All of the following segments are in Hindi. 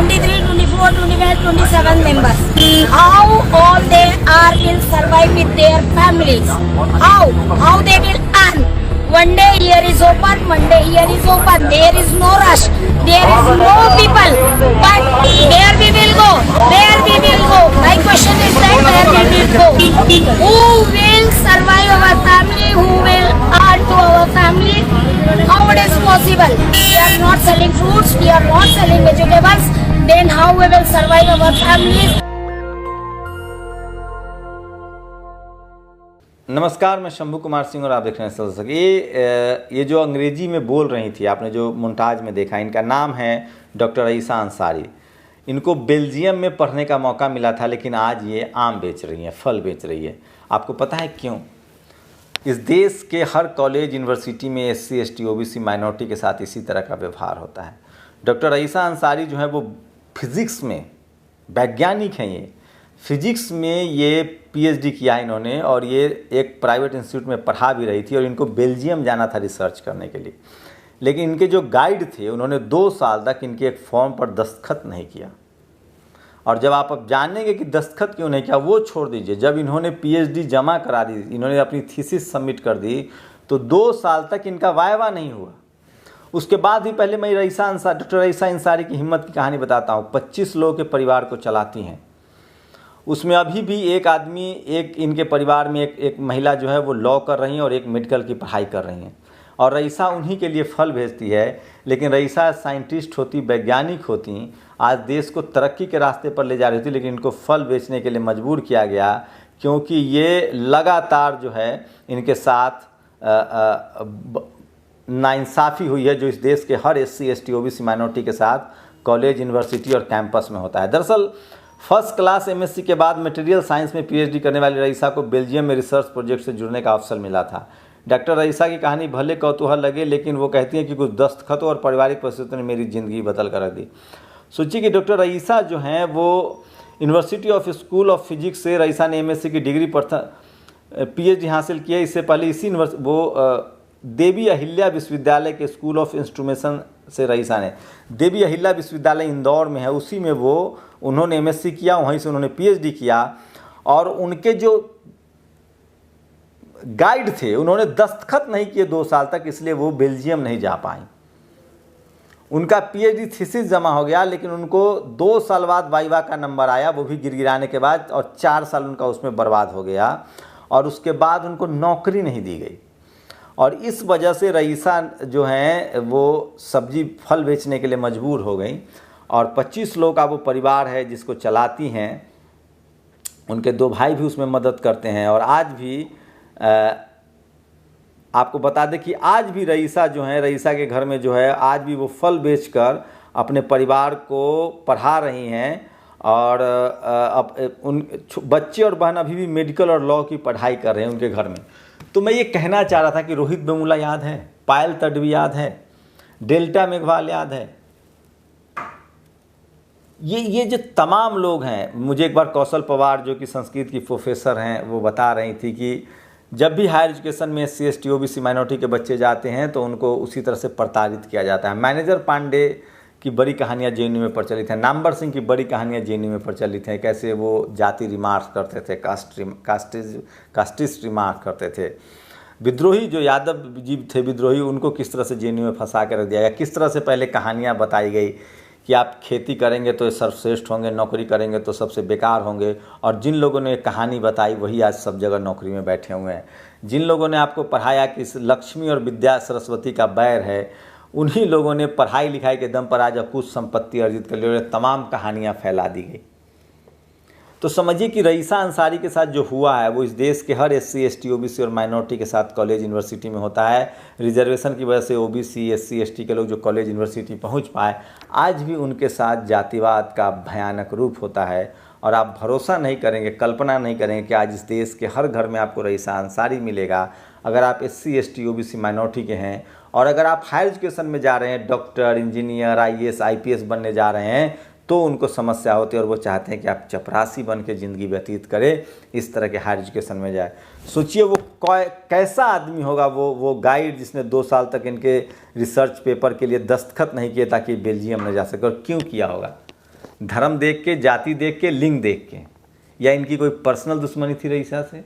23, 24, 25, 27 members. How all they are will survive with their families? How they will earn? One day here is open, one day here is open. There is no rush. There is no people. But where we will go? Where we will go? My question is that where we will go? Who will survive our family? Who will earn to our family? How it is possible? We are not selling fruits. We are not selling vegetables. Then how we will survive our families? नमस्कार, मैं शंभू कुमार सिंह और आप देख रहे हैं सलसक। ये जो अंग्रेजी में बोल रही थी, आपने जो मोन्टाज में देखा, इनका नाम है डॉक्टर रईसा अंसारी। इनको बेल्जियम में पढ़ने का मौका मिला था, लेकिन आज ये आम बेच रही हैं, फल बेच रही है। आपको पता है क्यों? इस देश के हर कॉलेज यूनिवर्सिटी में SC ST OBC माइनॉरिटी के साथ इसी तरह का व्यवहार होता है। डॉक्टर रईसा अंसारी जो है वो फिज़िक्स में वैज्ञानिक हैं। ये फिजिक्स में ये PhD किया इन्होंने, और ये एक प्राइवेट इंस्टीट्यूट में पढ़ा भी रही थी, और इनको बेल्जियम जाना था रिसर्च करने के लिए। लेकिन इनके जो गाइड थे, उन्होंने 2 साल तक इनके एक फॉर्म पर दस्तखत नहीं किया। और जब आप अब जानेंगे कि दस्तखत क्यों नहीं किया, वो छोड़ दीजिए, जब इन्होंने PhD जमा करा दी, इन्होंने अपनी थीसिस सबमिट कर दी, तो 2 साल तक इनका वायवा नहीं हुआ। उसके बाद ही पहले मैं डॉक्टर रईसा अंसारी की हिम्मत की कहानी बताता हूँ। 25 लोगों के परिवार को चलाती हैं। उसमें अभी भी एक आदमी, एक इनके परिवार में एक महिला जो है वो लॉ कर रही हैं और एक मेडिकल की पढ़ाई कर रही हैं, और रईसा उन्हीं के लिए फल भेजती है। लेकिन रईसा साइंटिस्ट होती, वैज्ञानिक होती, आज देश को तरक्की के रास्ते पर ले जा रही थी, लेकिन इनको फल बेचने के लिए मजबूर किया गया, क्योंकि ये लगातार जो है इनके साथ नाइंसाफ़ी हुई है, जो इस देश के हर SC ST OBC माइनॉरिटी के साथ कॉलेज, यूनिवर्सिटी और कैंपस में होता है। दरअसल फर्स्ट क्लास MSc के बाद मटेरियल साइंस में PhD करने वाली रईसा को बेल्जियम में रिसर्च प्रोजेक्ट से जुड़ने का अवसर मिला था। डॉक्टर रईसा की कहानी भले कौतूहल लगे, लेकिन वो कहती हैं कि कुछ दस्तखतों और पारिवारिक परिस्थितियों ने मेरी ज़िंदगी बदल कर रख दी। सोचिए कि डॉक्टर रईसा जो हैं वो university of school of physics से रईसा ने MSc की डिग्री पर PhD हासिल किया। इससे पहले इसी वो देवी अहिल्या विश्वविद्यालय के स्कूल ऑफ इंस्ट्रूमेशन से रईसा ने, देवी अहिल्या विश्वविद्यालय इंदौर में है, उसी में उन्होंने MSc किया, वहीं से उन्होंने PhD किया। और उनके जो गाइड थे, उन्होंने दस्तखत नहीं किए 2 साल तक, इसलिए वो बेल्जियम नहीं जा पाई। उनका PhD थीसिस जमा हो गया, लेकिन उनको 2 साल बाद वाइवा का नंबर आया, वो भी गिरगिराने के बाद, और 4 साल उनका उसमें बर्बाद हो गया, और उसके बाद उनको नौकरी नहीं दी गई। और इस वजह से रईसा जो हैं वो सब्जी फल बेचने के लिए मजबूर हो गई। और 25 लोग का वो परिवार है जिसको चलाती हैं। उनके 2 भाई भी उसमें मदद करते हैं। और आज भी आपको बता दें कि आज भी रईसा जो है, रईसा के घर में जो है, आज भी वो फल बेचकर अपने परिवार को पढ़ा रही हैं। और उन बच्चे और बहन अभी भी मेडिकल और लॉ की पढ़ाई कर रहे हैं उनके घर में। तो मैं ये कहना चाह रहा था कि रोहित वेमुला याद है, पायल तडवी याद है, डेल्टा मेघवाल याद है, ये जो तमाम लोग हैं। मुझे एक बार कौशल पवार जो कि संस्कृत की प्रोफेसर हैं, वो बता रही थी कि जब भी हायर एजुकेशन में SC ST OBC माइनॉरिटी के बच्चे जाते हैं तो उनको उसी तरह से प्रताड़ित किया जाता है। मैनेजर पांडे की बड़ी कहानियाँ JNU में प्रचलित हैं, नाम्बर सिंह की बड़ी कहानियाँ JNU में प्रचलित हैं, कैसे वो जाति रिमार्क करते थे, कास्टिस्ट रिमार्क करते थे। विद्रोही जो यादव जी थे, विद्रोही, उनको किस तरह से JNU में फंसा कर रख दिया गया, किस तरह से पहले कहानियाँ बताई गई कि आप खेती करेंगे तो सर्वश्रेष्ठ होंगे, नौकरी करेंगे तो सबसे बेकार होंगे। और जिन लोगों ने कहानी बताई वही आज सब जगह नौकरी में बैठे हुए हैं। जिन लोगों ने आपको पढ़ाया कि लक्ष्मी और विद्या सरस्वती का बैर है, उन्हीं लोगों ने पढ़ाई लिखाई के दम पर आज कुछ संपत्ति अर्जित कर ली और तमाम कहानियाँ फैला दी गई। तो समझिए कि रईसा अंसारी के साथ जो हुआ है वो इस देश के हर SC ST OBC और माइनॉरिटी के साथ कॉलेज यूनिवर्सिटी में होता है। रिजर्वेशन की वजह से OBC SC ST के लोग जो कॉलेज यूनिवर्सिटी पहुंच पाए, आज भी उनके साथ जातिवाद का भयानक रूप होता है। और आप भरोसा नहीं करेंगे, कल्पना नहीं करेंगे कि आज इस देश के हर घर में आपको रईसा अंसारी मिलेगा। अगर आप SC ST OBC माइनॉरिटी के हैं और अगर आप हायर एजुकेशन में जा रहे हैं, डॉक्टर, इंजीनियर, IAS IPS बनने जा रहे हैं, तो उनको समस्या होती है और वो चाहते हैं कि आप चपरासी बन के ज़िंदगी व्यतीत करें, इस तरह के हायर एजुकेशन में जाए। सोचिए वो कैसा आदमी होगा वो गाइड जिसने 2 साल तक इनके रिसर्च पेपर के लिए दस्तखत नहीं किए ताकि बेल्जियम न जा सके, और क्यों किया होगा। धर्म देख के, जाति देख के, लिंग देख के, या इनकी कोई पर्सनल दुश्मनी थी रईसा से?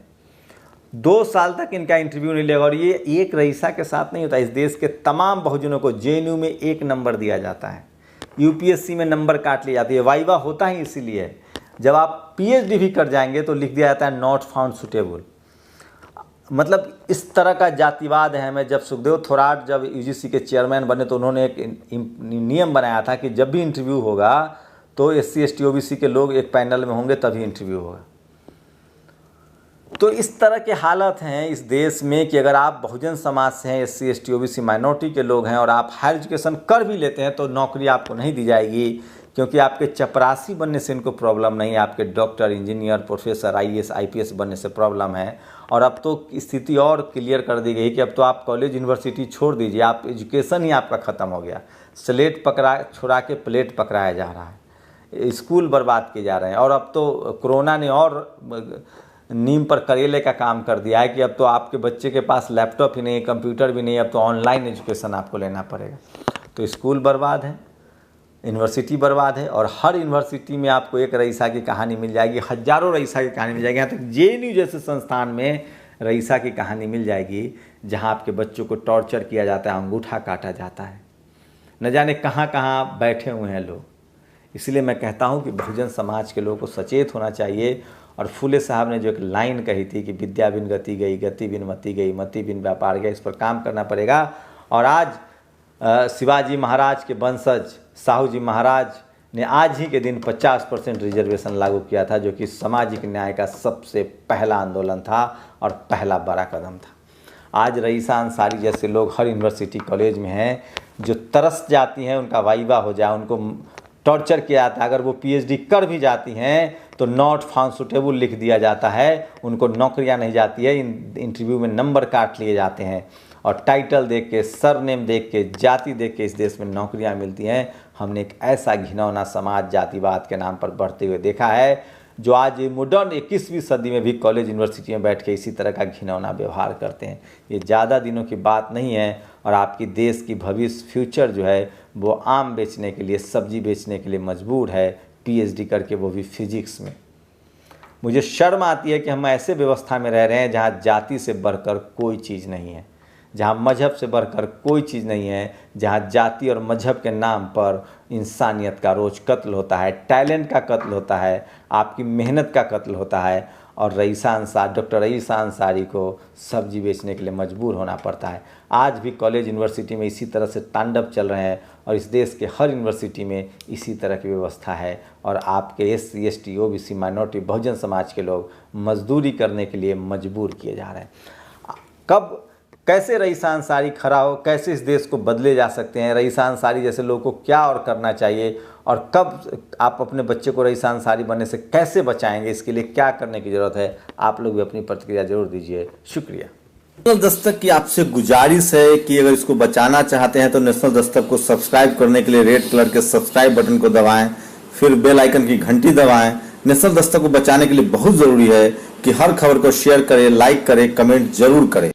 2 साल तक इनका इंटरव्यू नहीं लेगा। और ये एक रईसा के साथ नहीं होता, इस देश के तमाम बहुजनों को जेएनयू में 1 नंबर दिया जाता है, यूपीएससी में नंबर काट ली जाती है। वाइवा होता ही इसीलिए है। जब आप पीएचडी भी कर जाएंगे तो लिख दिया जाता है नॉट फाउंड सुटेबल। मतलब इस तरह का जातिवाद है हमें। जब सुखदेव थोराट जब यूजीसी के चेयरमैन बने तो उन्होंने एक नियम बनाया था कि जब भी इंटरव्यू होगा तो एससी एसटी ओबीसी के लोग एक पैनल में होंगे तभी इंटरव्यू होगा। तो इस तरह के हालत हैं इस देश में कि अगर आप बहुजन समाज से हैं, एससी एसटी ओबीसी माइनॉरिटी के लोग हैं और आप हायर एजुकेशन कर भी लेते हैं तो नौकरी आपको नहीं दी जाएगी, क्योंकि आपके चपरासी बनने से इनको प्रॉब्लम नहीं है, आपके doctor, engineer, professor, IAS, IPS बनने से प्रॉब्लम है। और अब तो स्थिति और क्लियर कर दी गई कि अब तो आप कॉलेज यूनिवर्सिटी छोड़ दीजिए, आप एजुकेशन ही आपका ख़त्म हो गया। स्लेट छुड़ा के प्लेट पकड़ाया जा रहा है, स्कूल बर्बाद किए जा रहे हैं। और अब तो कोरोना ने और नीम पर करेले का काम कर दिया है कि अब तो आपके बच्चे के पास लैपटॉप ही नहीं, कंप्यूटर भी नहीं, अब तो ऑनलाइन एजुकेशन आपको लेना पड़ेगा। तो स्कूल बर्बाद है, यूनिवर्सिटी बर्बाद है, और हर यूनिवर्सिटी में आपको एक रईसा की कहानी मिल जाएगी, हजारों रईसा की कहानी मिल जाएगी। यहाँ तक जेएनयू जैसे संस्थान में रईसा की कहानी मिल जाएगी जहाँ आपके बच्चों को टॉर्चर किया जाता है, अंगूठा काटा जाता है, न जाने कहाँ कहाँ बैठे हुए हैं लोग। इसलिए मैं कहता हूँ कि बहुजन समाज के लोगों को सचेत होना चाहिए। और फुले साहब ने जो एक लाइन कही थी कि विद्या बिन गति गई, गति बिन मति गई, मति बिन व्यापार गया, इस पर काम करना पड़ेगा। और आज शिवाजी महाराज के वंशज साहू जी महाराज ने आज ही के दिन 50% रिजर्वेशन लागू किया था, जो कि सामाजिक न्याय का सबसे पहला आंदोलन था और पहला बड़ा कदम था। आज रईसा अंसारी जैसे लोग हर यूनिवर्सिटी कॉलेज में हैं, जो तरस जाती हैं उनका वाइवा हो जाए, उनको टॉर्चर किया जाता है। अगर वो पीएचडी कर भी जाती हैं तो नॉट फाउंड सुटेबल लिख दिया जाता है, उनको नौकरियां नहीं जाती है, इंटरव्यू में नंबर काट लिए जाते हैं और टाइटल देख के, सरनेम देख के, जाति देख के इस देश में नौकरियां मिलती हैं। हमने एक ऐसा घिनौना समाज जातिवाद के नाम पर बढ़ते हुए देखा है, जो आज मॉडर्न 21वीं सदी में भी कॉलेज यूनिवर्सिटी में बैठ के इसी तरह का घिनौना व्यवहार करते हैं। ये ज़्यादा दिनों की बात नहीं है और आपकी देश की भविष्य फ्यूचर जो है वो आम बेचने के लिए, सब्जी बेचने के लिए मजबूर है, पीएचडी करके, वो भी फिजिक्स में। मुझे शर्म आती है कि हम ऐसे व्यवस्था में रह रहे हैं जहाँ जाति से बढ़कर कोई चीज़ नहीं है, जहाँ मजहब से बढ़कर कोई चीज़ नहीं है, जहाँ जाति और मजहब के नाम पर इंसानियत का रोज़ कत्ल होता है, टैलेंट का कत्ल होता है, आपकी मेहनत का कत्ल होता है। और डॉक्टर रईसा अंसारी को सब्जी बेचने के लिए मजबूर होना पड़ता है। आज भी कॉलेज यूनिवर्सिटी में इसी तरह से तांडव चल रहे हैं और इस देश के हर यूनिवर्सिटी में इसी तरह की व्यवस्था है। और आपके SC ST OBC minority Bahujan Samaj के लोग मजदूरी करने के लिए मजबूर किए जा रहे हैं। कब कैसे रईसा अंसारी खड़ा हो, कैसे इस देश को बदले जा सकते हैं, रईसा अंसारी जैसे लोगों को क्या और करना चाहिए, और कब आप अपने बच्चे को रईसा अंसारी बनने से कैसे बचाएंगे, इसके लिए क्या करने की ज़रूरत है, आप लोग भी अपनी प्रतिक्रिया जरूर दीजिए। शुक्रिया। नेशनल दस्तक की आपसे गुजारिश है कि अगर इसको बचाना चाहते हैं तो नेशनल दस्तक को सब्सक्राइब करने के लिए रेड कलर के सब्सक्राइब बटन को दबाएं, फिर बेल आइकन की घंटी दबाएं। नेशनल दस्तक को बचाने के लिए बहुत जरूरी है कि हर खबर को शेयर करें, लाइक करें, कमेंट जरूर करें।